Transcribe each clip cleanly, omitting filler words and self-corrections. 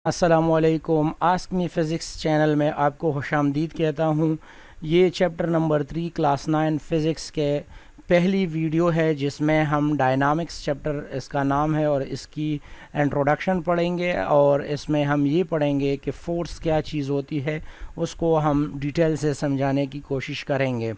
अस्सलामुअलैकुम। Ask me physics channel में आपको खुशामदीद कहता हूँ। ये चैप्टर नंबर 3 क्लास 9 फ़िज़िक्स के पहली वीडियो है जिसमें हम डायनामिक्स चैप्टर इसका नाम है और इसकी इंट्रोडक्शन पढ़ेंगे और इसमें हम ये पढ़ेंगे कि फ़ोर्स क्या चीज़ होती है, उसको हम डिटेल से समझाने की कोशिश करेंगे।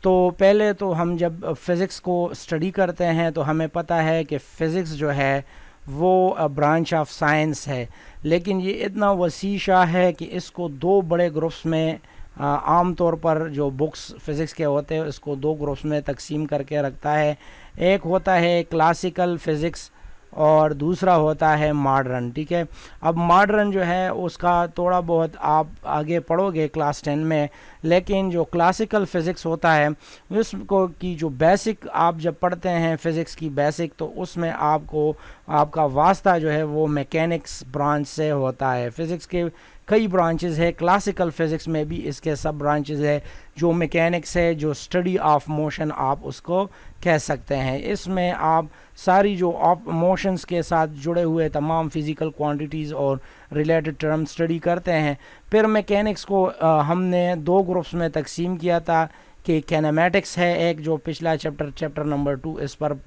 तो पहले तो हम जब फ़िज़िक्स को स्टडी करते हैं तो हमें पता है कि फ़िज़िक्स जो है वो ब्रांच ऑफ साइंस है, लेकिन ये इतना वसीशा है कि इसको दो बड़े ग्रुप्स में आम तौर पर जो बुक्स फ़िज़िक्स के होते हैं इसको दो ग्रुप्स में तकसीम करके रखता है। एक होता है क्लासिकल फ़िज़िक्स और दूसरा होता है मॉडर्न। ठीक है, अब मॉडर्न जो है उसका थोड़ा बहुत आप आगे पढ़ोगे क्लास 10 में, लेकिन जो क्लासिकल फ़िज़िक्स होता है उसको की जो बेसिक आप जब पढ़ते हैं फ़िज़िक्स की बेसिक, तो उसमें आपको आपका वास्ता जो है वो मैकेनिक्स ब्रांच से होता है। फ़िज़िक्स के कई ब्रांचेस है, क्लासिकल फ़िज़िक्स में भी इसके सब ब्रांचेस है। जो मैकेनिक्स है, जो स्टडी ऑफ मोशन आप उसको कह सकते हैं। इसमें आप सारी जो ऑफ मोशंस के साथ जुड़े हुए तमाम फ़िज़िकल क्वांटिटीज़ और रिलेटेड टर्म स्टडी करते हैं। फिर मैकेनिक्स को हमने दो ग्रुप्स में तकसीम किया था कि कैनेमैटिक्स है एक, जो पिछला चैप्टर नंबर 2 इस पर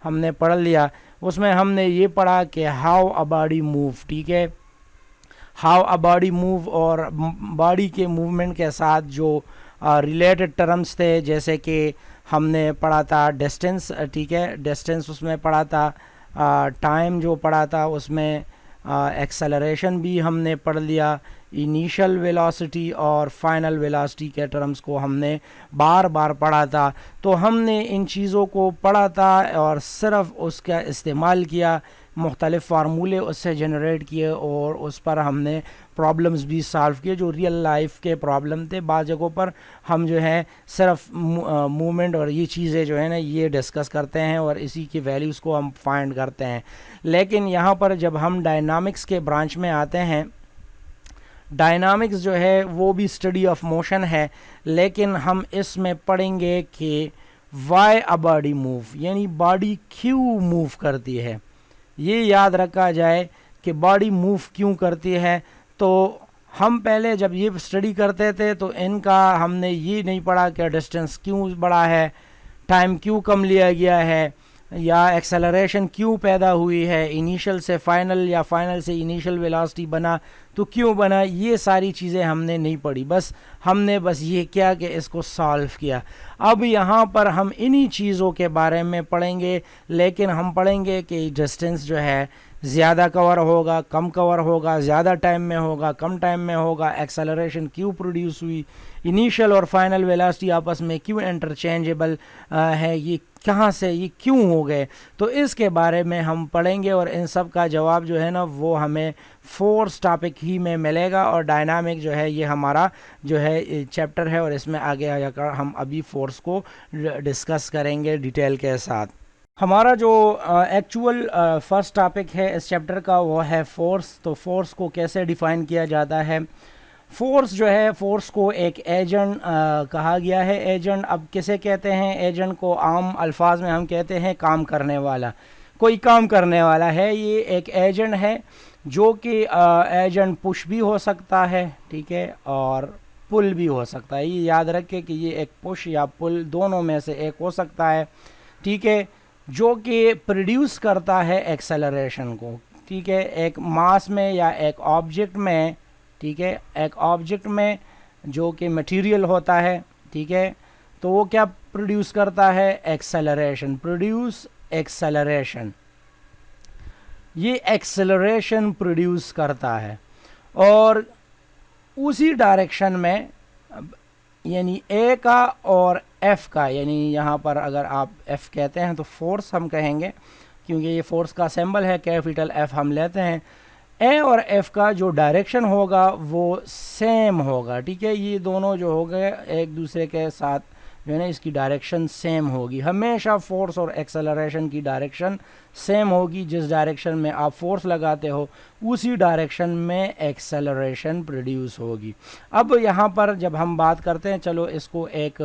हमने पढ़ लिया। उसमें हमने ये पढ़ा कि हाउ अ बॉडी मूव। ठीक है, हाउ अ बॉडी मूव और बॉडी के मूवमेंट के साथ जो रिलेटेड टर्म्स थे, जैसे कि हमने पढ़ा था डिस्टेंस। ठीक है, डिस्टेंस उसमें पढ़ा था, टाइम जो पढ़ा था उसमें एक्सेलरेशन भी हमने पढ़ लिया। इनिशियल वेलोसिटी और फाइनल वेलोसिटी के टर्म्स को हमने बार बार पढ़ा था। तो हमने इन चीज़ों को पढ़ा था और सिर्फ उसका इस्तेमाल किया, मुख्तलिफ़ फार्मूले उससे जनरेट किए और उस पर हमने प्रॉब्लम्स भी सॉल्व किए जो रियल लाइफ के प्रॉब्लम थे। बाद जगहों पर हम जो है सिर्फ मूवमेंट और ये चीज़ें जो है ना ये डिस्कस करते हैं और इसी की वैल्यूज़ को हम फाइंड करते हैं। लेकिन यहाँ पर जब हम डायनामिक्स के ब्रांच में आते हैं, डायनामिक्स जो है वो भी स्टडी ऑफ मोशन है, लेकिन हम इसमें पढ़ेंगे कि वाई अ बॉडी मूव, यानी बॉडी क्यों मूव करती है। ये याद रखा जाए कि बॉडी मूव क्यों करती है। तो हम पहले जब ये स्टडी करते थे तो इनका हमने ये नहीं पढ़ा कि डिस्टेंस क्यों बढ़ा है, टाइम क्यों कम लिया गया है, या एक्सेलरेशन क्यों पैदा हुई है, इनिशियल से फाइनल या फाइनल से इनिशियल वेलोसिटी बना तो क्यों बना। ये सारी चीज़ें हमने नहीं पढ़ी, हमने ये किया कि इसको सॉल्व किया। अब यहाँ पर हम इन्हीं चीज़ों के बारे में पढ़ेंगे, लेकिन हम पढ़ेंगे कि डिस्टेंस जो है ज़्यादा कवर होगा, कम कवर होगा, ज़्यादा टाइम में होगा, कम टाइम में होगा, एक्सेलरेशन क्यों प्रोड्यूस हुई, इनिशियल और फाइनल वेलोसिटी आपस में क्यों इंटरचेंजेबल है, ये कहाँ से ये क्यों हो गए। तो इसके बारे में हम पढ़ेंगे और इन सब का जवाब जो है ना वो हमें फोर्स टॉपिक ही में मिलेगा। और डायनामिक जो है ये हमारा जो है चैप्टर है और इसमें आगे आकर हम अभी फोर्स को डिस्कस करेंगे डिटेल के साथ। हमारा जो एक्चुअल फर्स्ट टॉपिक है इस चैप्टर का वो है फोर्स। तो फोर्स को कैसे डिफ़ाइन किया जाता है। फोर्स जो है, फोर्स को एक एजेंट कहा गया है। एजेंट अब किसे कहते हैं, एजेंट को आम अल्फाज में हम कहते हैं काम करने वाला। कोई काम करने वाला है, ये एक एजेंट है जो कि एजेंट पुश भी हो सकता है, ठीक है, और पुल भी हो सकता है। ये याद रखें कि ये एक पुश या पुल दोनों में से एक हो सकता है, ठीक है, जो कि प्रोड्यूस करता है एक्सेलरेशन को। ठीक है, एक मास में या एक ऑब्जेक्ट में, ठीक है, एक ऑब्जेक्ट में जो कि मटेरियल होता है, ठीक है, तो वो क्या प्रोड्यूस करता है, एक्सेलरेशन, प्रोड्यूस एक्सेलरेशन, ये एक्सेलरेशन प्रोड्यूस करता है। और उसी डायरेक्शन में यानी ए का और एफ का, यानी यहाँ पर अगर आप एफ कहते हैं तो फोर्स हम कहेंगे, क्योंकि ये फोर्स का सिंबल है, कैपिटल एफ हम लेते हैं। ए और एफ का जो डायरेक्शन होगा वो सेम होगा, ठीक है, ये दोनों जो हो गए एक दूसरे के साथ जो है ना इसकी डायरेक्शन सेम होगी। हमेशा फोर्स और एक्सेलरेशन की डायरेक्शन सेम होगी। जिस डायरेक्शन में आप फोर्स लगाते हो उसी डायरेक्शन में एक्सेलरेशन प्रोड्यूस होगी। अब यहाँ पर जब हम बात करते हैं, चलो इसको एक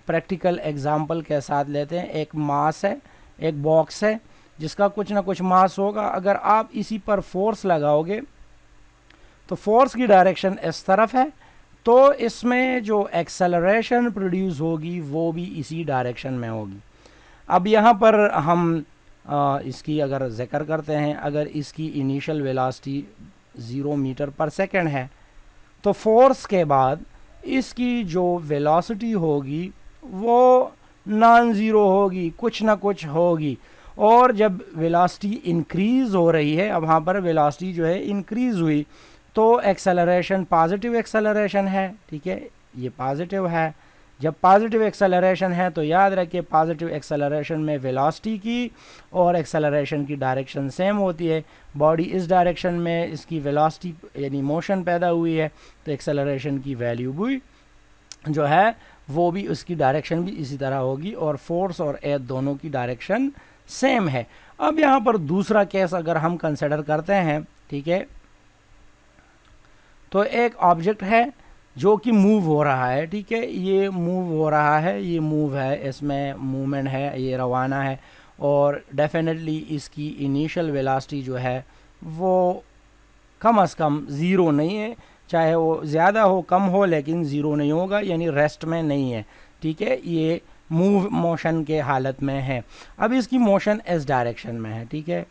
प्रैक्टिकल एग्जांपल के साथ लेते हैं। एक मास है, एक बॉक्स है जिसका कुछ ना कुछ मास होगा। अगर आप इसी पर फोर्स लगाओगे तो फोर्स की डायरेक्शन इस तरफ है, तो इसमें जो एक्सेलरेशन प्रोड्यूस होगी वो भी इसी डायरेक्शन में होगी। अब यहाँ पर हम इसकी अगर जिक्र करते हैं, अगर इसकी इनिशियल वेलोसिटी 0 मीटर पर सेकंड है, तो फोर्स के बाद इसकी जो वेलोसिटी होगी वो नॉन ज़ीरो होगी, कुछ ना कुछ होगी। और जब वेलोसिटी इंक्रीज़ हो रही है, अब वहाँ पर वेलोसिटी जो है इंक्रीज़ हुई, तो एक्सेलरेशन पॉजिटिव एक्सेलरेशन है, ठीक है, ये पॉजिटिव है। जब पॉजिटिव एक्सेलरेशन है तो याद रखिए पॉजिटिव एक्सेलरेशन में वेलोसिटी की और एक्सेलरेशन की डायरेक्शन सेम होती है। बॉडी इस डायरेक्शन में इसकी वेलोसिटी यानी मोशन पैदा हुई है, तो एक्सेलरेशन की वैल्यू भी जो है वो भी उसकी डायरेक्शन भी इसी तरह होगी, और फोर्स और एयर दोनों की डायरेक्शन सेम है। अब यहाँ पर दूसरा केस अगर हम कंसिडर करते हैं, ठीक है, तो एक ऑब्जेक्ट है जो कि मूव हो रहा है, ठीक है, ये मूव हो रहा है, ये मूव है, इसमें मूवमेंट है, ये रवाना है, और डेफिनेटली इसकी इनिशियल वेलोसिटी जो है वो कम से कम ज़ीरो नहीं है, चाहे वो ज़्यादा हो कम हो, लेकिन ज़ीरो नहीं होगा, यानी रेस्ट में नहीं है, ठीक है, ये मूव मोशन के हालत में है। अब इसकी मोशन इस डायरेक्शन में है, ठीक है,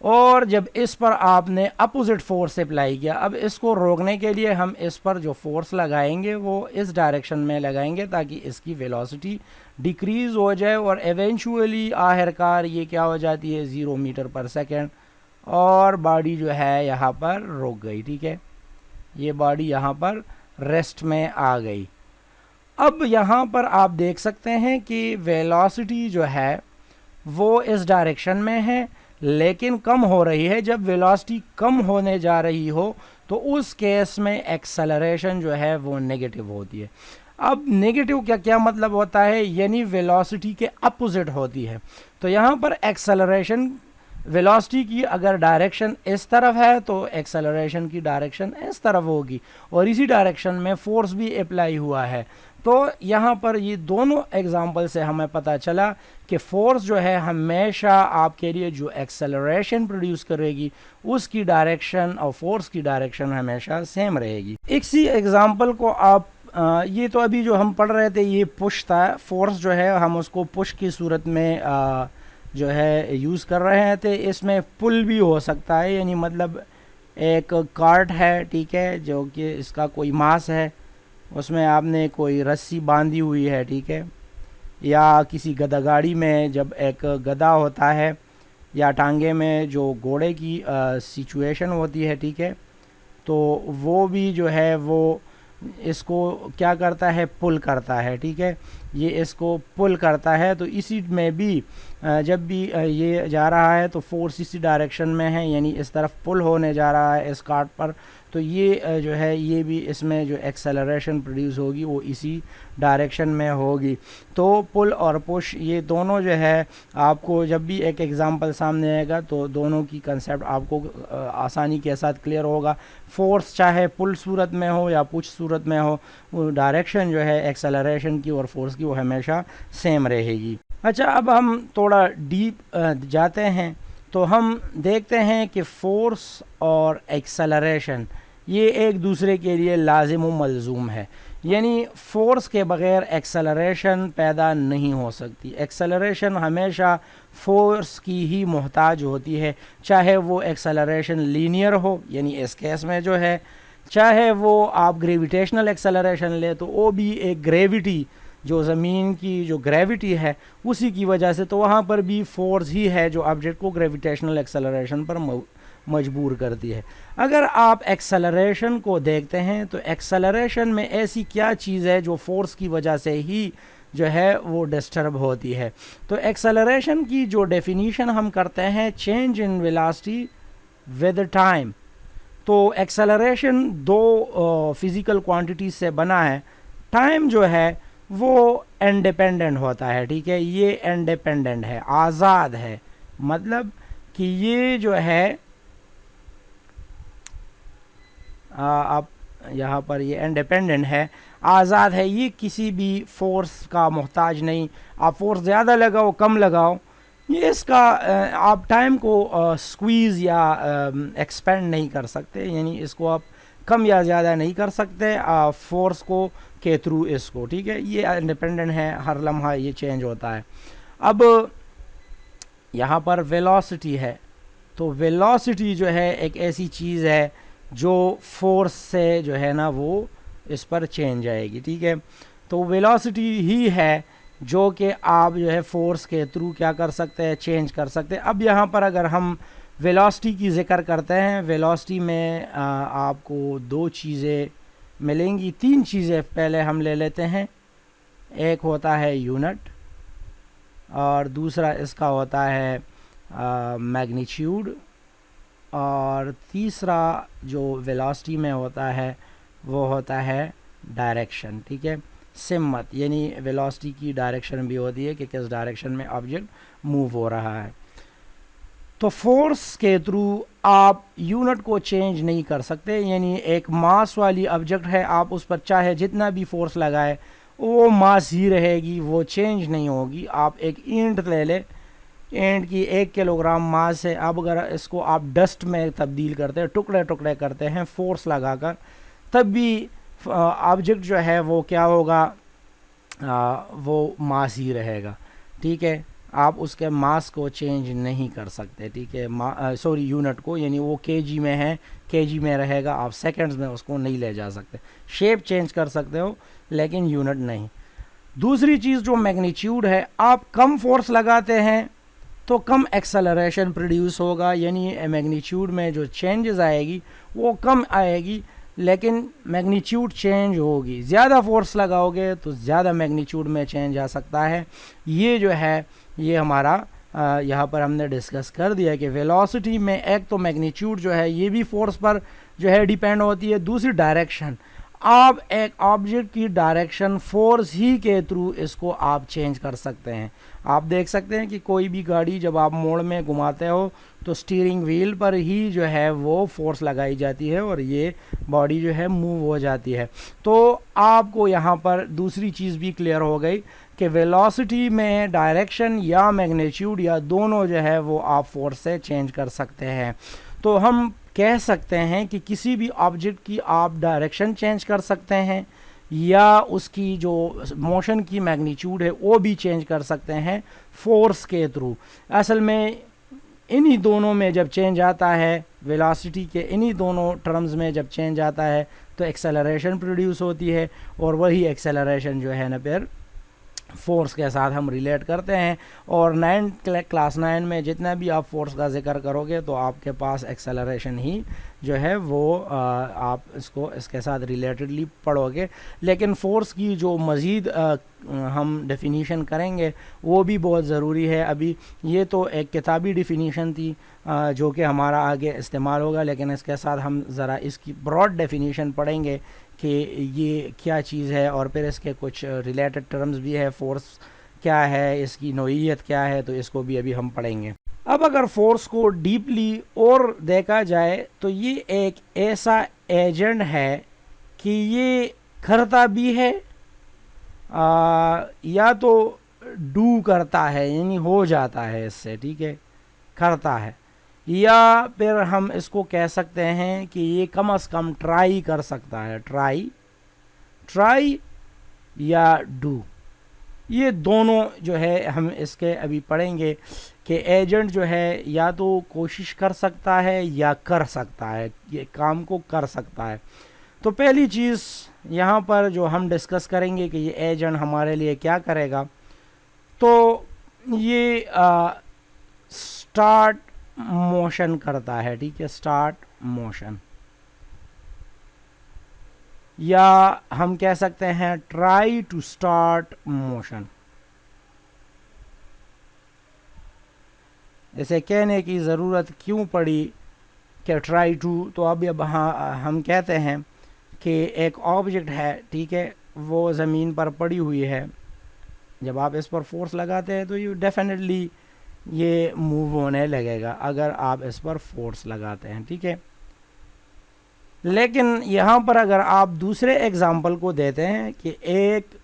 और जब इस पर आपने अपोजिट फोर्स अप्लाई किया, अब इसको रोकने के लिए हम इस पर जो फोर्स लगाएंगे वो इस डायरेक्शन में लगाएंगे ताकि इसकी वेलोसिटी डिक्रीज हो जाए, और एवेंचुअली आखिरकार ये क्या हो जाती है 0 मीटर पर सेकेंड, और बॉडी जो है यहाँ पर रुक गई, ठीक है, ये बॉडी यहाँ पर रेस्ट में आ गई। अब यहाँ पर आप देख सकते हैं कि वेलोसिटी जो है वो इस डायरेक्शन में है, लेकिन कम हो रही है। जब वेलोसिटी कम होने जा रही हो तो उस केस में एक्सेलरेशन जो है वो नेगेटिव होती है। अब नेगेटिव क्या क्या मतलब होता है, यानी वेलोसिटी के अपोजिट होती है। तो यहाँ पर एक्सेलरेशन वेलोसिटी की अगर डायरेक्शन इस तरफ है तो एक्सेलरेशन की डायरेक्शन इस तरफ होगी, और इसी डायरेक्शन में फोर्स भी अप्लाई हुआ है। तो यहाँ पर ये दोनों एग्जाम्पल से हमें पता चला कि फोर्स जो है हमेशा आपके लिए जो एक्सेलरेशन प्रोड्यूस करेगी उसकी डायरेक्शन और फोर्स की डायरेक्शन हमेशा सेम रहेगी। इसी एग्जाम्पल को आप ये तो अभी जो हम पढ़ रहे थे ये पुश था, फोर्स जो है हम उसको पुश की सूरत में जो है यूज़ कर रहे थे। इसमें पुल भी हो सकता है, यानी मतलब एक कार्ट है, ठीक है, जो कि इसका कोई मास है, उसमें आपने कोई रस्सी बांधी हुई है, ठीक है, या किसी गधा गाड़ी में जब एक गधा होता है या टांगे में जो घोड़े की सिचुएशन होती है, ठीक है, तो वो भी जो है वो इसको क्या करता है, पुल करता है, ठीक है, ये इसको पुल करता है। तो इसी में भी जब भी ये जा रहा है तो फोर्स इसी डायरेक्शन में है, यानी इस तरफ पुल होने जा रहा है इस कार्ट पर, तो ये जो है ये भी इसमें जो एक्सेलरेशन प्रोड्यूस होगी वो इसी डायरेक्शन में होगी। तो पुल और पुश ये दोनों जो है आपको जब भी एक एग्जांपल सामने आएगा तो दोनों की कंसेप्ट आपको आसानी के साथ क्लियर होगा। फोर्स चाहे पुल सूरत में हो या पुश सूरत में हो, वो डायरेक्शन जो है एक्सेलरेशन की और फोर्स की वो हमेशा सेम रहेगी। अच्छा, अब हम थोड़ा डीप जाते हैं तो हम देखते हैं कि फोर्स और एक्सेलरेशन ये एक दूसरे के लिए लाजिम व मलजूम है, यानी फोर्स के बग़ैर एक्सेलरेशन पैदा नहीं हो सकती। एक्सेलरेशन हमेशा फोर्स की ही मोहताज होती है, चाहे वो एक्सेलरेशन लीनियर हो, यानी इस केस में जो है, चाहे वो आप ग्रेविटेशनल एक्सेलरेशन ले तो वो भी एक ग्रेविटी जो ज़मीन की जो ग्रेविटी है उसी की वजह से, तो वहाँ पर भी फोर्स ही है जो ऑब्जेक्ट को ग्रेविटेशनल एक्सेलरेशन पर मजबूर करती है। अगर आप एक्सेलरेशन को देखते हैं तो एक्सेलरेशन में ऐसी क्या चीज़ है जो फोर्स की वजह से ही जो है वो डिस्टर्ब होती है। तो एक्सेलरेशन की जो डेफिनीशन हम करते हैं, change in velocity with time. तो एक्सेलरेशन दो फिज़िकल क्वांटिटीज से बना है। टाइम जो है वो इंडिपेंडेंट होता है, ठीक है, ये इंडिपेंडेंट है, आज़ाद है, मतलब कि ये जो है आप यहाँ पर ये इंडिपेंडेंट है, आज़ाद है, ये किसी भी फोर्स का मोहताज नहीं। आप फोर्स ज़्यादा लगाओ कम लगाओ, ये इसका आप टाइम को स्क्वीज़ या एक्सपेंड नहीं कर सकते, यानी इसको आप कम या ज़्यादा नहीं कर सकते फोर्स को के थ्रू इसको, ठीक है। ये इंडिपेंडेंट है, हर लम्हा ये चेंज होता है। अब यहाँ पर वेलोसिटी है, तो वेलोसिटी जो है एक ऐसी चीज़ है जो फोर्स से जो है ना वो इस पर चेंज आएगी, ठीक है। तो वेलोसिटी ही है जो कि आप जो है फोर्स के थ्रू क्या कर सकते हैं, चेंज कर सकते हैं। अब यहाँ पर अगर हम वेलोसिटी की ज़िक्र करते हैं, वेलोसिटी में आपको दो चीज़ें मिलेंगी, तीन चीज़ें पहले हम ले लेते हैं। एक होता है यूनिट, और दूसरा इसका होता है मैग्नीट्यूड, और तीसरा जो वेलोसिटी में होता है वो होता है डायरेक्शन, ठीक है। सिमत यानी वेलोसिटी की डायरेक्शन भी होती है कि किस डायरेक्शन में ऑब्जेक्ट मूव हो रहा है। तो फोर्स के थ्रू आप यूनिट को चेंज नहीं कर सकते, यानी एक मास वाली ऑब्जेक्ट है, आप उस पर चाहे जितना भी फोर्स लगाए वो मास ही रहेगी, वो चेंज नहीं होगी। आप एक ईंट ले ले, ईंट की 1 किलोग्राम मास है, अब अगर इसको आप डस्ट में तब्दील करते हैं, टुकड़े टुकड़े करते हैं फोर्स लगाकर, तब भी ऑब्जेक्ट जो है वो क्या होगा, वो मास ही रहेगा, ठीक है। आप उसके मास को चेंज नहीं कर सकते, ठीक है। सॉरी यूनिट को, यानी वो केजी में है, केजी में रहेगा, आप सेकंड्स में उसको नहीं ले जा सकते। शेप चेंज कर सकते हो लेकिन यूनिट नहीं। दूसरी चीज़ जो मैग्नीट्यूड है, आप कम फोर्स लगाते हैं तो कम एक्सेलरेशन प्रोड्यूस होगा, यानी मैग्नीट्यूड में जो चेंजेस आएगी वो कम आएगी, लेकिन मैग्नीट्यूड चेंज होगी। ज़्यादा फोर्स लगाओगे तो ज़्यादा मैग्नीट्यूड में चेंज आ सकता है। ये जो है ये हमारा यहाँ पर हमने डिस्कस कर दिया कि वेलोसिटी में एक तो मैग्नीट्यूड जो है ये भी फोर्स पर जो है डिपेंड होती है, दूसरी डायरेक्शन, आप एक ऑब्जेक्ट की डायरेक्शन फोर्स ही के थ्रू इसको आप चेंज कर सकते हैं। आप देख सकते हैं कि कोई भी गाड़ी जब आप मोड़ में घुमाते हो तो स्टीयरिंग व्हील पर ही जो है वो फोर्स लगाई जाती है और ये बॉडी जो है मूव हो जाती है। तो आपको यहाँ पर दूसरी चीज़ भी क्लियर हो गई कि वेलोसिटी में डायरेक्शन या मैग्नीट्यूड या दोनों जो है वो आप फोर्स से चेंज कर सकते हैं। तो हम कह सकते हैं कि किसी भी ऑब्जेक्ट की आप डायरेक्शन चेंज कर सकते हैं या उसकी जो मोशन की मैग्नीट्यूड है वो भी चेंज कर सकते हैं फोर्स के थ्रू। असल में इन्हीं दोनों में जब चेंज आता है, वेलोसिटी के इन्हीं दोनों टर्म्स में जब चेंज आता है तो एक्सेलरेशन प्रोड्यूस होती है, और वही एक्सेलरेशन जो है ना फिर फोर्स के साथ हम रिलेट करते हैं। और क्लास 9 में जितना भी आप फोर्स का जिक्र करोगे तो आपके पास एक्सेलरेशन ही जो है वो आप इसको इसके साथ रिलेटेडली पढ़ोगे। लेकिन फोर्स की जो मज़ीद हम डेफिनीशन करेंगे वो भी बहुत ज़रूरी है। अभी ये तो एक किताबी डेफिनीशन थी जो कि हमारा आगे इस्तेमाल होगा, लेकिन इसके साथ हम ज़रा इसकी ब्रॉड डेफिनीशन पढ़ेंगे कि ये क्या चीज़ है, और फिर इसके कुछ रिलेटेड टर्म्स भी है, फोर्स क्या है, इसकी नोइयत क्या है, तो इसको भी अभी हम पढ़ेंगे। अब अगर फोर्स को डीपली और देखा जाए तो ये एक ऐसा एजेंट है कि ये करता भी है या तो डू करता है, यानी हो जाता है इससे, ठीक है, करता है, या फिर हम इसको कह सकते हैं कि ये कम से कम ट्राई कर सकता है, ट्राई या डू। ये दोनों जो है हम इसके अभी पढ़ेंगे कि एजेंट जो है या तो कोशिश कर सकता है या कर सकता है, ये काम को कर सकता है। तो पहली चीज़ यहाँ पर जो हम डिस्कस करेंगे कि ये एजेंट हमारे लिए क्या करेगा, तो ये स्टार्ट मोशन करता है, ठीक है, स्टार्ट मोशन, या हम कह सकते हैं ट्राई टू स्टार्ट मोशन। इसे कहने की ज़रूरत क्यों पड़ी कि ट्राई टू, तो अब हाँ हम कहते हैं कि एक ऑब्जेक्ट है, ठीक है, वो ज़मीन पर पड़ी हुई है, जब आप इस पर फोर्स लगाते हैं तो ये डेफिनेटली ये मूव होने लगेगा अगर आप इस पर फोर्स लगाते हैं, ठीक है। लेकिन यहाँ पर अगर आप दूसरे एग्जाम्पल को देते हैं कि एक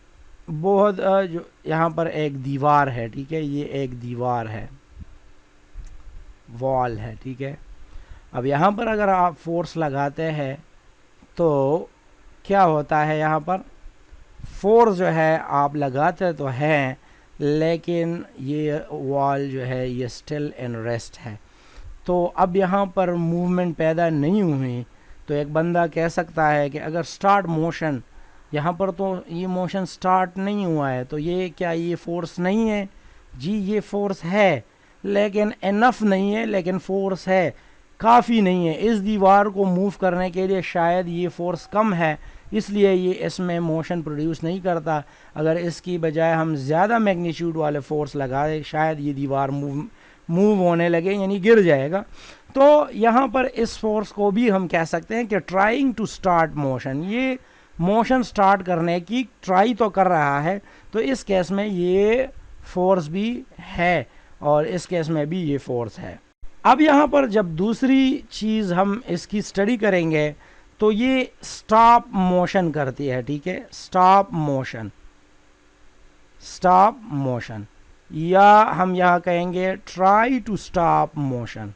बहुत जो यहाँ पर एक दीवार है, ठीक है, ये एक दीवार है, वॉल है, ठीक है। अब यहाँ पर अगर आप फोर्स लगाते हैं तो क्या होता है, यहाँ पर फोर्स जो है आप लगाते तो हैं, लेकिन ये वॉल जो है ये स्टिल इन रेस्ट है। तो अब यहाँ पर मूवमेंट पैदा नहीं हुई। तो एक बंदा कह सकता है कि अगर स्टार्ट मोशन, यहाँ पर तो ये मोशन स्टार्ट नहीं हुआ है, तो ये क्या ये फोर्स नहीं है? जी ये फोर्स है, लेकिन इनफ नहीं है, लेकिन फोर्स है, काफ़ी नहीं है। इस दीवार को मूव करने के लिए शायद ये फोर्स कम है, इसलिए ये इसमें मोशन प्रोड्यूस नहीं करता। अगर इसकी बजाय हम ज़्यादा मैग्नीट्यूड वाले फोर्स लगाए, शायद ये दीवार मूव होने लगे, यानी गिर जाएगा। तो यहाँ पर इस फोर्स को भी हम कह सकते हैं कि ट्राइंग टू स्टार्ट मोशन, ये मोशन स्टार्ट करने की ट्राई तो कर रहा है, तो इस केस में ये फोर्स भी है और इस केस में भी ये फोर्स है। अब यहाँ पर जब दूसरी चीज़ हम इसकी स्टडी करेंगे तो ये स्टॉप मोशन करती है, ठीक है, स्टॉप मोशन, स्टॉप मोशन, या हम यहाँ कहेंगे ट्राई टू स्टॉप मोशन।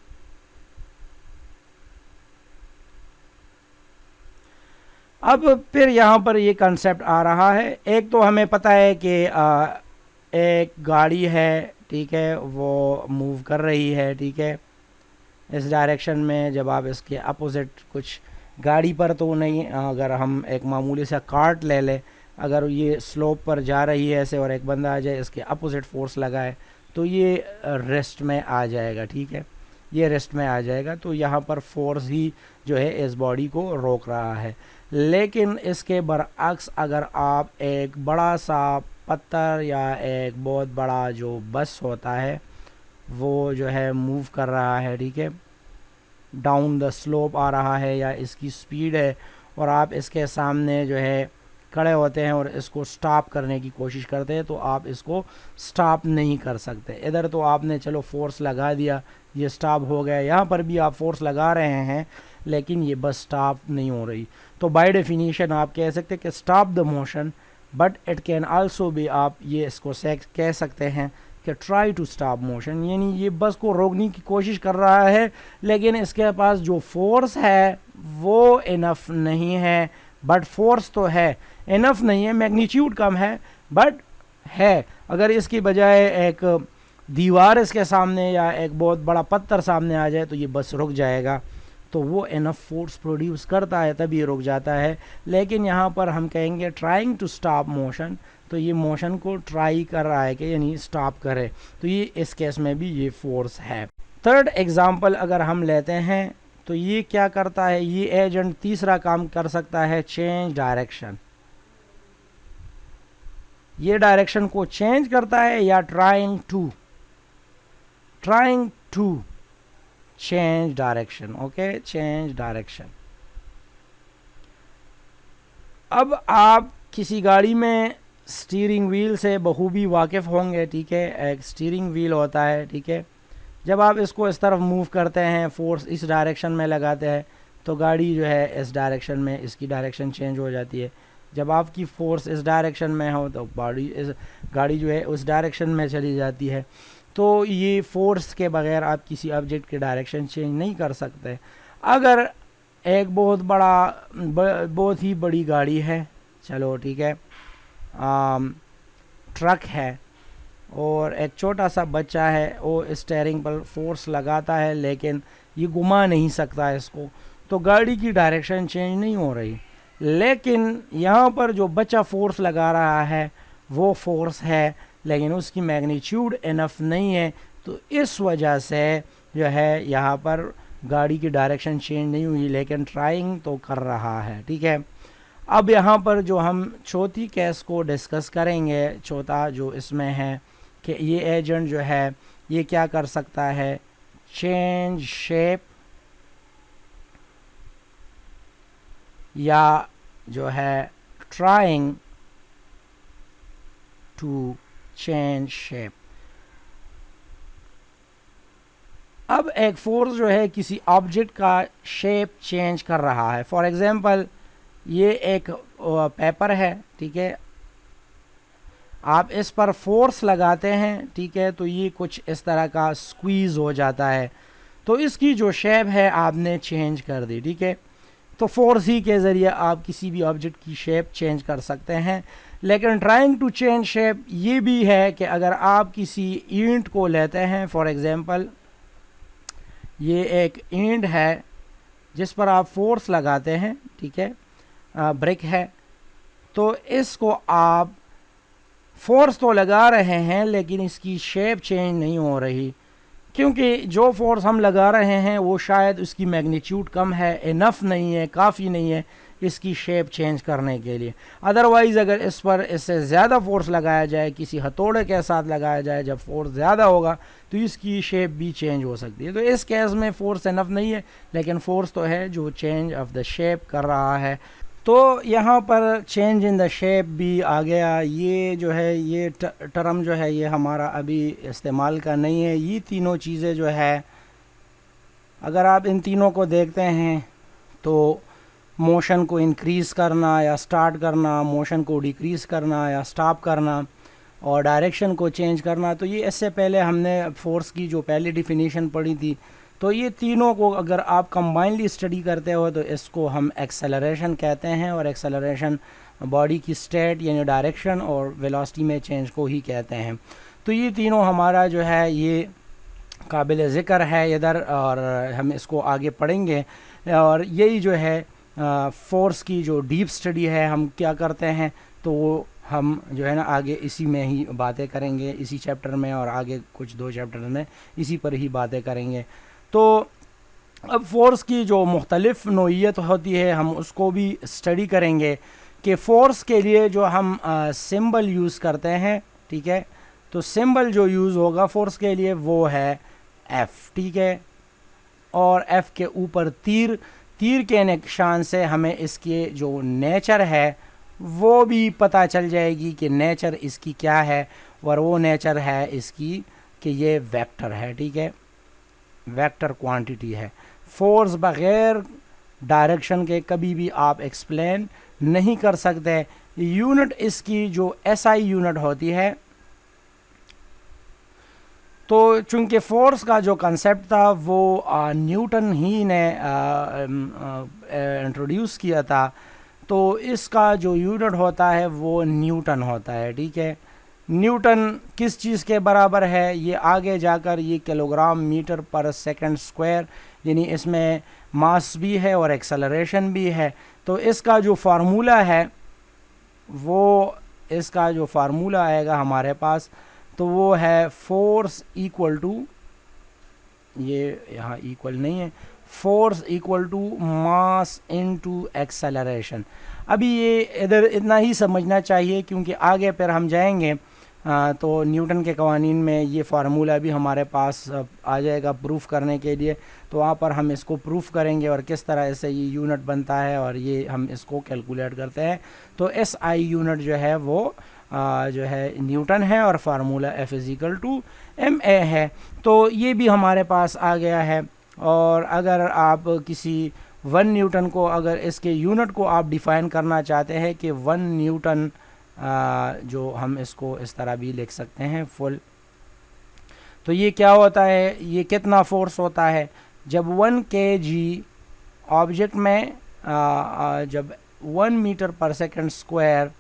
अब फिर यहाँ पर ये कंसेप्ट आ रहा है। एक तो हमें पता है कि एक गाड़ी है, ठीक है, वो मूव कर रही है, ठीक है, इस डायरेक्शन में। जब आप इसके अपोजिट कुछ गाड़ी पर तो नहीं, अगर हम एक मामूली सा कार्ट ले लें, अगर ये स्लोप पर जा रही है ऐसे और एक बंदा आ जाए इसके अपोजिट फोर्स लगाए तो ये रेस्ट में आ जाएगा, ठीक है, ये रेस्ट में आ जाएगा। तो यहाँ पर फोर्स ही जो है इस बॉडी को रोक रहा है। लेकिन इसके बरअक्स अगर आप एक बड़ा सा पत्थर या एक बहुत बड़ा जो बस होता है वो जो है मूव कर रहा है, ठीक है, डाउन द स्लोप आ रहा है या इसकी स्पीड है, और आप इसके सामने जो है खड़े होते हैं और इसको स्टॉप करने की कोशिश करते हैं, तो आप इसको स्टॉप नहीं कर सकते। इधर तो आपने चलो फोर्स लगा दिया, ये स्टॉप हो गया, यहाँ पर भी आप फोर्स लगा रहे हैं लेकिन ये बस स्टॉप नहीं हो रही। तो बाय डेफिनेशन आप कह सकते हैं कि stop the motion, but it can also भी आप ये इसको कह सकते हैं कि ट्राई टू स्टॉप मोशन, यानी ये बस को रोकने की कोशिश कर रहा है लेकिन इसके पास जो फोर्स है वो इनफ नहीं है। बट फोर्स तो है, इनफ नहीं है, मैग्नीट्यूड कम है बट है। अगर इसकी बजाय एक दीवार इसके सामने या एक बहुत बड़ा पत्थर सामने आ जाए तो ये बस रुक जाएगा, तो वो इनफ फोर्स प्रोड्यूस करता है तभी रुक जाता है। लेकिन यहाँ पर हम कहेंगे ट्राइंग टू स्टॉप मोशन, तो ये मोशन को ट्राई कर रहा है कि यानी स्टॉप करे, तो ये इस केस में भी ये फोर्स है। थर्ड एग्जांपल अगर हम लेते हैं तो ये क्या करता है, ये एजेंट तीसरा काम कर सकता है, चेंज डायरेक्शन। ये डायरेक्शन को चेंज करता है या trying to change direction, okay, change direction. अब आप किसी गाड़ी में स्टीयरिंग व्हील से बखूबी वाकिफ़ होंगे, ठीक है, एक स्टीयरिंग व्हील होता है, ठीक है, जब आप इसको इस तरफ मूव करते हैं, फोर्स इस डायरेक्शन में लगाते हैं तो गाड़ी जो है इस डायरेक्शन में, इसकी डायरेक्शन चेंज हो जाती है। जब आपकी फोर्स इस डायरेक्शन में हो तो गाड़ी जो है उस डायरेक्शन में चली जाती है। तो ये फोर्स के बगैर आप किसी ऑब्जेक्ट की डायरेक्शन चेंज नहीं कर सकते। अगर एक बहुत ही बड़ी गाड़ी है, चलो ठीक है, ट्रक है, और एक छोटा सा बच्चा है, वो स्टीयरिंग पर फोर्स लगाता है लेकिन ये घुमा नहीं सकता इसको, तो गाड़ी की डायरेक्शन चेंज नहीं हो रही। लेकिन यहाँ पर जो बच्चा फोर्स लगा रहा है वो फोर्स है लेकिन उसकी मैग्नीट्यूड इनफ नहीं है, तो इस वजह से जो है यहाँ पर गाड़ी की डायरेक्शन चेंज नहीं हुई लेकिन ट्राइंग तो कर रहा है, ठीक है। अब यहाँ पर जो हम चौथी केस को डिस्कस करेंगे, चौथा जो इसमें है कि ये एजेंट जो है ये क्या कर सकता है, चेंज शेप, या जो है ट्राइंग टू चेंज शेप। अब एक फोर्स जो है किसी ऑब्जेक्ट का शेप चेंज कर रहा है। फॉर एग्जांपल ये एक पेपर है, ठीक है, आप इस पर फोर्स लगाते हैं, ठीक है, तो ये कुछ इस तरह का स्क्वीज़ हो जाता है। तो इसकी जो शेप है आपने चेंज कर दी, ठीक है। तो फोर्स ही के ज़रिए आप किसी भी ऑब्जेक्ट की शेप चेंज कर सकते हैं। लेकिन ट्राइंग टू चेंज शेप ये भी है कि अगर आप किसी ईंट को लेते हैं, फॉर एग्जांपल ये एक ईंट है जिस पर आप फोर्स लगाते हैं, ठीक है, ब्रिक है, तो इसको आप फोर्स तो लगा रहे हैं लेकिन इसकी शेप चेंज नहीं हो रही, क्योंकि जो फोर्स हम लगा रहे हैं वो शायद उसकी मैग्नीट्यूड कम है, इनफ नहीं है, काफ़ी नहीं है इसकी शेप चेंज करने के लिए। अदरवाइज़ अगर इस पर इससे ज़्यादा फोर्स लगाया जाए, किसी हथौड़े के साथ लगाया जाए, जब फोर्स ज़्यादा होगा तो इसकी शेप भी चेंज हो सकती है। तो इस केस में फोर्स इनफ नहीं है, लेकिन फोर्स तो है जो चेंज ऑफ द शेप कर रहा है। तो यहाँ पर चेंज इन द शेप भी आ गया। ये जो है ये टर्म जो है ये हमारा अभी इस्तेमाल का नहीं है। ये तीनों चीज़ें जो है अगर आप इन तीनों को देखते हैं तो मोशन को इंक्रीज़ करना या स्टार्ट करना, मोशन को डिक्रीज़ करना या स्टॉप करना, और डायरेक्शन को चेंज करना, तो ये इससे पहले हमने फोर्स की जो पहली डिफिनीशन पढ़ी थी, तो ये तीनों को अगर आप कंबाइनली स्टडी करते हो तो इसको हम एक्सेलरेशन कहते हैं। और एक्सेलरेशन बॉडी की स्टेट यानी डायरेक्शन और वेलोसिटी में चेंज को ही कहते हैं। तो ये तीनों हमारा जो है ये काबिल ज़िक्र है इधर, और हम इसको आगे पढ़ेंगे। और यही जो है फोर्स की जो डीप स्टडी है हम क्या करते हैं, तो वो हम जो है ना आगे इसी में ही बातें करेंगे, इसी चैप्टर में, और आगे कुछ 2 चैप्टर में इसी पर ही बातें करेंगे। तो अब फोर्स की जो मुख्तलिफ़ नोइयत होती है हम उसको भी स्टडी करेंगे कि फ़ोर्स के लिए जो हम सिंबल यूज़ करते हैं, ठीक है, तो सिंबल जो यूज़ होगा फोर्स के लिए वो है एफ़, ठीक है। और एफ़ के ऊपर तीर के निशान से हमें इसके जो नेचर है वो भी पता चल जाएगी कि नेचर इसकी क्या है, और वो नेचर है इसकी कि ये वेक्टर है, ठीक है, वेक्टर क्वांटिटी है। फोर्स बग़ैर डायरेक्शन के कभी भी आप एक्सप्लेन नहीं कर सकते। यूनिट इसकी जो एसआई यूनिट होती है, तो चूंकि फोर्स का जो कंसेप्ट था वो न्यूटन ही ने इंट्रोड्यूस किया था, तो इसका जो यूनिट होता है वो न्यूटन होता है, ठीक है। न्यूटन किस चीज़ के बराबर है, ये आगे जाकर ये किलोग्राम मीटर पर सेकंड स्क्वायर, यानी इसमें मास भी है और एक्सेलरेशन भी है। तो इसका जो फार्मूला है वो, इसका जो फार्मूला आएगा हमारे पास, तो वो है फोर्स इक्वल टू, ये यहाँ इक्वल नहीं है, force equal to mass into acceleration. अभी ये इधर इतना ही समझना चाहिए, क्योंकि आगे पर हम जाएंगे तो न्यूटन के कवानीन में ये फार्मूला भी हमारे पास आ जाएगा प्रूफ करने के लिए। तो वहाँ पर हम इसको प्रूफ करेंगे और किस तरह से ये यूनिट बनता है और ये हम इसको कैलकुलेट करते हैं। तो एस आई यूनिट जो है वो जो है न्यूटन है और formula F is equal to M A है। तो ये भी हमारे पास आ गया है। और अगर आप किसी 1 न्यूटन को, अगर इसके यूनिट को आप डिफ़ाइन करना चाहते हैं कि 1 न्यूटन, जो हम इसको इस तरह भी लिख सकते हैं फुल, तो ये क्या होता है, ये कितना फोर्स होता है जब 1 kg ऑब्जेक्ट में जब 1 मीटर पर सेकंड स्क्वायर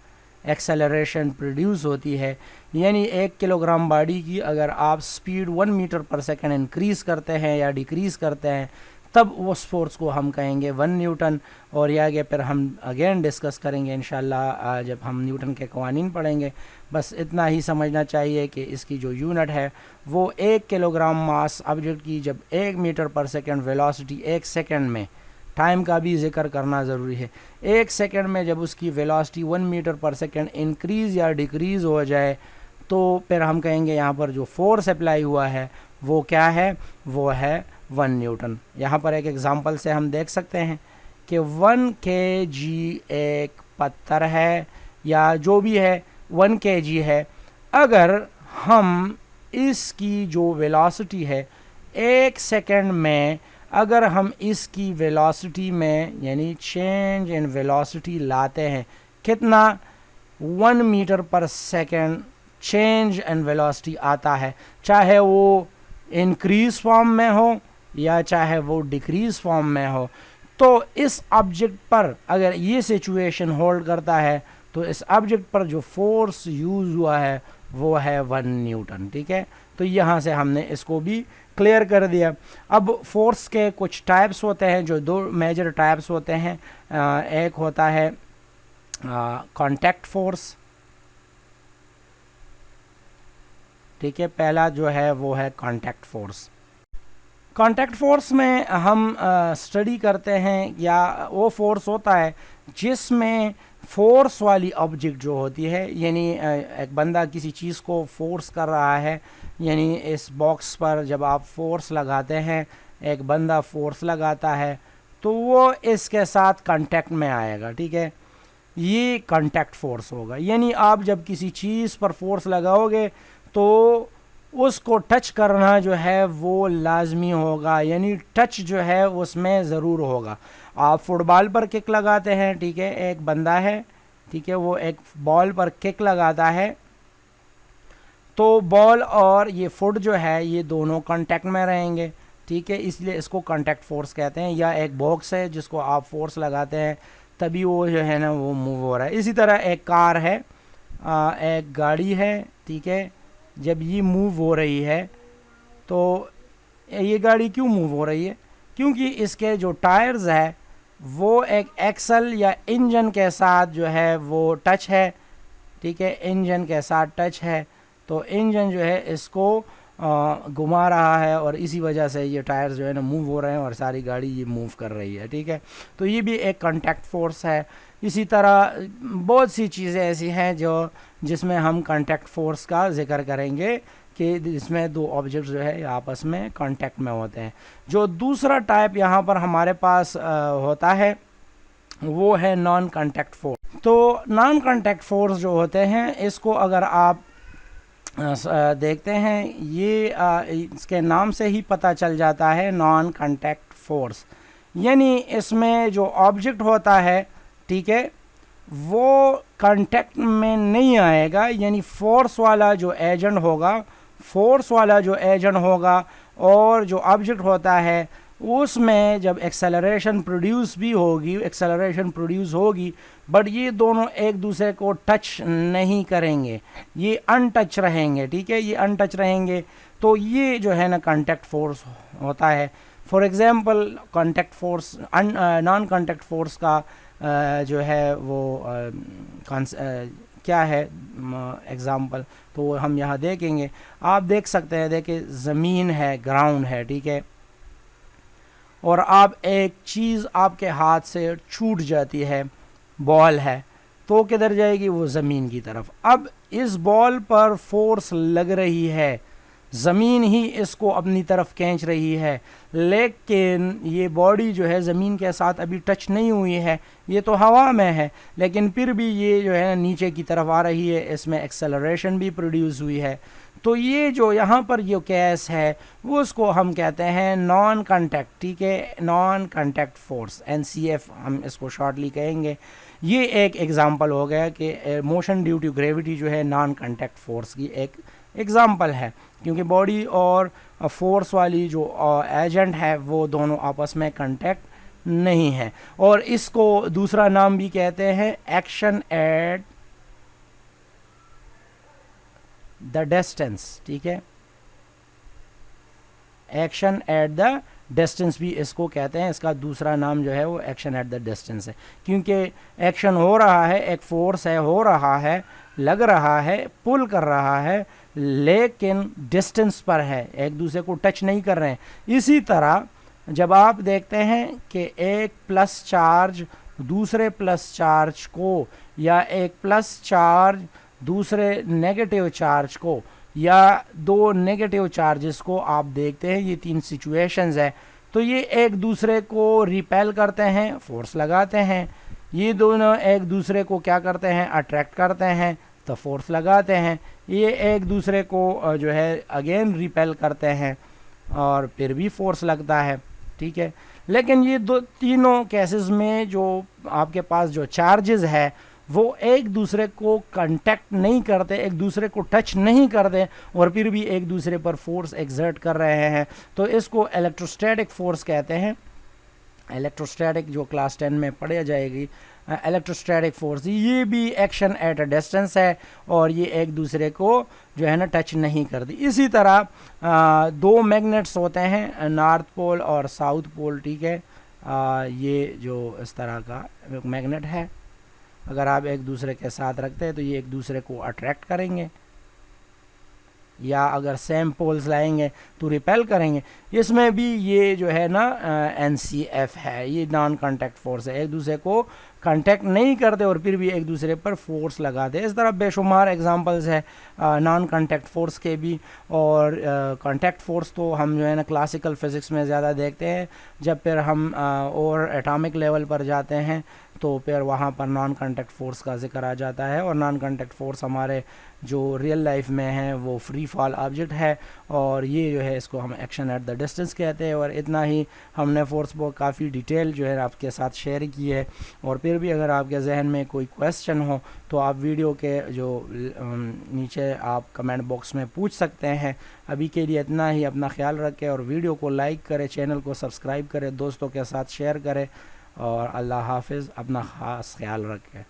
एक्सेलरेशन प्रोड्यूस होती है, यानी 1 किलोग्राम बॉडी की अगर आप स्पीड 1 मीटर पर सेकंड इंक्रीज़ करते हैं या डिक्रीज़ करते हैं, तब उस फोर्स को हम कहेंगे 1 न्यूटन। और ये आगे फिर हम अगेन डिस्कस करेंगे इंशाल्लाह जब हम न्यूटन के कवानीन पढ़ेंगे। बस इतना ही समझना चाहिए कि इसकी जो यूनिट है वो 1 किलोग्राम मास ऑब्जेक्ट की जब 1 मीटर पर सेकंड वेलोसिटी, 1 सेकंड में, टाइम का भी जिक्र करना ज़रूरी है, 1 सेकंड में जब उसकी वेलोसिटी 1 मीटर पर सेकंड इंक्रीज़ या डिक्रीज़ हो जाए, तो फिर हम कहेंगे यहाँ पर जो फोर्स अप्लाई हुआ है वो क्या है, वो है 1 न्यूटन। यहाँ पर एक एग्ज़ाम्पल से हम देख सकते हैं कि 1 kg एक पत्थर है या जो भी है 1 kg है। अगर हम इसकी जो वेलोसिटी है 1 सेकंड में, अगर हम इसकी वेलोसिटी में यानी चेंज इन वेलोसिटी लाते हैं, कितना, 1 मीटर पर सेकंड चेंज इन वेलोसिटी आता है, चाहे वो इंक्रीज फॉर्म में हो या चाहे वो डिक्रीज फॉर्म में हो, तो इस ऑब्जेक्ट पर अगर ये सिचुएशन होल्ड करता है तो इस ऑब्जेक्ट पर जो फोर्स यूज हुआ है वो है 1 न्यूटन। ठीक है, तो यहाँ से हमने इसको भी क्लियर कर दिया। अब फोर्स के कुछ टाइप्स होते हैं, जो दो मेजर टाइप्स होते हैं। एक होता है कांटेक्ट फोर्स। ठीक है, पहला जो है वो है कांटेक्ट फोर्स। कांटेक्ट फोर्स में हम स्टडी करते हैं, या वो फोर्स होता है जिसमें फोर्स वाली ऑब्जेक्ट जो होती है, यानी एक बंदा किसी चीज़ को फोर्स कर रहा है, यानी इस बॉक्स पर जब आप फोर्स लगाते हैं, एक बंदा फोर्स लगाता है, तो वो इसके साथ कांटेक्ट में आएगा। ठीक है, ये कांटेक्ट फोर्स होगा। यानी आप जब किसी चीज़ पर फोर्स लगाओगे तो उसको टच करना जो है वो लाजमी होगा, यानी टच जो है उसमें ज़रूर होगा। आप फुटबॉल पर किक लगाते हैं, ठीक है, एक बंदा है, ठीक है, वो एक बॉल पर किक लगाता है, तो बॉल और ये फुट जो है ये दोनों कांटेक्ट में रहेंगे। ठीक है, इसलिए इसको कांटेक्ट फोर्स कहते हैं। या एक बॉक्स है जिसको आप फोर्स लगाते हैं तभी वो जो है ना वो मूव हो रहा है। इसी तरह एक कार है, एक गाड़ी है, ठीक है, जब ये मूव हो रही है तो ये गाड़ी क्यों मूव हो रही है? क्योंकि इसके जो टायर्स है वो एक एक्सल या इंजन के साथ जो है वो टच है। ठीक है, इंजन के साथ टच है, तो इंजन जो है इसको घुमा रहा है और इसी वजह से ये टायर्स जो है ना मूव हो रहे हैं और सारी गाड़ी ये मूव कर रही है। ठीक है, तो ये भी एक कांटेक्ट फोर्स है। इसी तरह बहुत सी चीज़ें ऐसी हैं जो जिसमें हम कांटेक्ट फोर्स का जिक्र करेंगे कि इसमें दो ऑब्जेक्ट्स जो है आपस में कांटेक्ट में होते हैं। जो दूसरा टाइप यहाँ पर हमारे पास होता है वो है नॉन कांटेक्ट फोर्स। तो नॉन कांटेक्ट फोर्स जो होते हैं इसको अगर आप देखते हैं, ये इसके नाम से ही पता चल जाता है नॉन कांटेक्ट फोर्स। यानी इसमें जो ऑब्जेक्ट होता है, ठीक है, वो कांटेक्ट में नहीं आएगा, यानी फोर्स वाला जो एजेंट होगा और जो ऑब्जेक्ट होता है उसमें जब एक्सेलरेशन प्रोड्यूस होगी, बट ये दोनों एक दूसरे को टच नहीं करेंगे, ये अनटच रहेंगे। ठीक है, ये अनटच रहेंगे, तो ये जो है ना कांटेक्ट फोर्स होता है। For example contact force, non contact force का जो है वो क्या है एग्जाम्पल, तो हम यहाँ देखेंगे। आप देख सकते हैं, देखिए ज़मीन है, ग्राउंड है, ठीक है, और आप एक चीज़ आपके हाथ से छूट जाती है, बॉल है, तो किधर जाएगी? वो ज़मीन की तरफ। अब इस बॉल पर फोर्स लग रही है, ज़मीन ही इसको अपनी तरफ खींच रही है, लेकिन ये बॉडी जो है ज़मीन के साथ अभी टच नहीं हुई है, ये तो हवा में है, लेकिन फिर भी ये जो है नीचे की तरफ आ रही है, इसमें एक्सेलरेशन भी प्रोड्यूस हुई है। तो ये जो यहाँ पर जो केस है वो उसको हम कहते हैं नॉन कांटेक्ट। ठीक है, नॉन कांटेक्ट फोर्स, NCF हम इसको शॉर्टली कहेंगे। ये एक एग्जांपल हो गया कि मोशन ड्यू टू ग्रेविटी जो है नॉन कांटेक्ट फोर्स की एक एग्जांपल है, क्योंकि बॉडी और फोर्स वाली जो एजेंट है वो दोनों आपस में कांटेक्ट नहीं है। और इसको दूसरा नाम भी कहते हैं एक्शन एट द डिस्टेंस। ठीक है, एक्शन एट द डिस्टेंस भी इसको कहते हैं। इसका दूसरा नाम जो है वो एक्शन एट द डिस्टेंस है, क्योंकि एक्शन हो रहा है, एक फोर्स है, हो रहा है, लग रहा है, पुल कर रहा है, लेकिन डिस्टेंस पर है, एक दूसरे को टच नहीं कर रहे हैं। इसी तरह जब आप देखते हैं कि एक प्लस चार्ज दूसरे प्लस चार्ज को, या एक प्लस चार्ज दूसरे नेगेटिव चार्ज को, या दो नेगेटिव चार्जेस को आप देखते हैं, ये तीन सिचुएशंस है, तो ये एक दूसरे को रिपेल करते हैं, फोर्स लगाते हैं। ये दोनों एक दूसरे को क्या करते हैं? अट्रैक्ट करते हैं, तो फोर्स लगाते हैं। ये एक दूसरे को जो है अगेन रिपेल करते हैं और फिर भी फोर्स लगता है। ठीक है, लेकिन ये तीनों केसेस में जो आपके पास जो चार्जेस है वो एक दूसरे को कांटेक्ट नहीं करते, एक दूसरे को टच नहीं करते और फिर भी एक दूसरे पर फोर्स एक्सर्ट कर रहे हैं, तो इसको इलेक्ट्रोस्टैटिक फोर्स कहते हैं। इलेक्ट्रोस्टैटिक जो क्लास 10 में पढ़ी जाएगी, इलेक्ट्रोस्टैटिक फोर्स, ये भी एक्शन एट अ डिस्टेंस है और ये एक दूसरे को जो है ना टच नहीं करती। इसी तरह दो मैग्नेट्स होते हैं, नॉर्थ पोल और साउथ पोल, ठीक है। ये जो इस तरह का मैग्नेट है, अगर आप एक दूसरे के साथ रखते हैं तो ये एक दूसरे को अट्रैक्ट करेंगे, या अगर सेम पोल्स लाएंगे तो रिपेल करेंगे। इसमें भी ये जो है ना NCF है, ये नॉन कांटेक्ट फोर्स है, एक दूसरे को कांटेक्ट नहीं करते और फिर भी एक दूसरे पर फोर्स लगाते। इस तरह बेशुमार एग्जांपल्स है नॉन कांटेक्ट फोर्स के भी। और कांटेक्ट फोर्स तो हम जो है ना क्लासिकल फिज़िक्स में ज़्यादा देखते हैं, जब फिर हम और एटॉमिक लेवल पर जाते हैं तो फिर वहाँ पर नॉन कांटेक्ट फोर्स का जिक्र आ जाता है। और नॉन कांटेक्ट फोर्स हमारे जो रियल लाइफ में है वो फ्री फॉल ऑब्जेक्ट है, और ये जो है इसको हम एक्शन एट द डिस्टेंस कहते हैं। और इतना ही हमने फोर्स को काफ़ी डिटेल जो है आपके साथ शेयर की है। और फिर भी अगर आपके जहन में कोई क्वेश्चन हो तो आप वीडियो के जो नीचे आप कमेंट बॉक्स में पूछ सकते हैं। अभी के लिए इतना ही, अपना ख्याल रखें और वीडियो को लाइक करें, चैनल को सब्सक्राइब करें, दोस्तों के साथ शेयर करें, और अल्लाह हाफिज़, अपना ख़ास ख्याल रखें।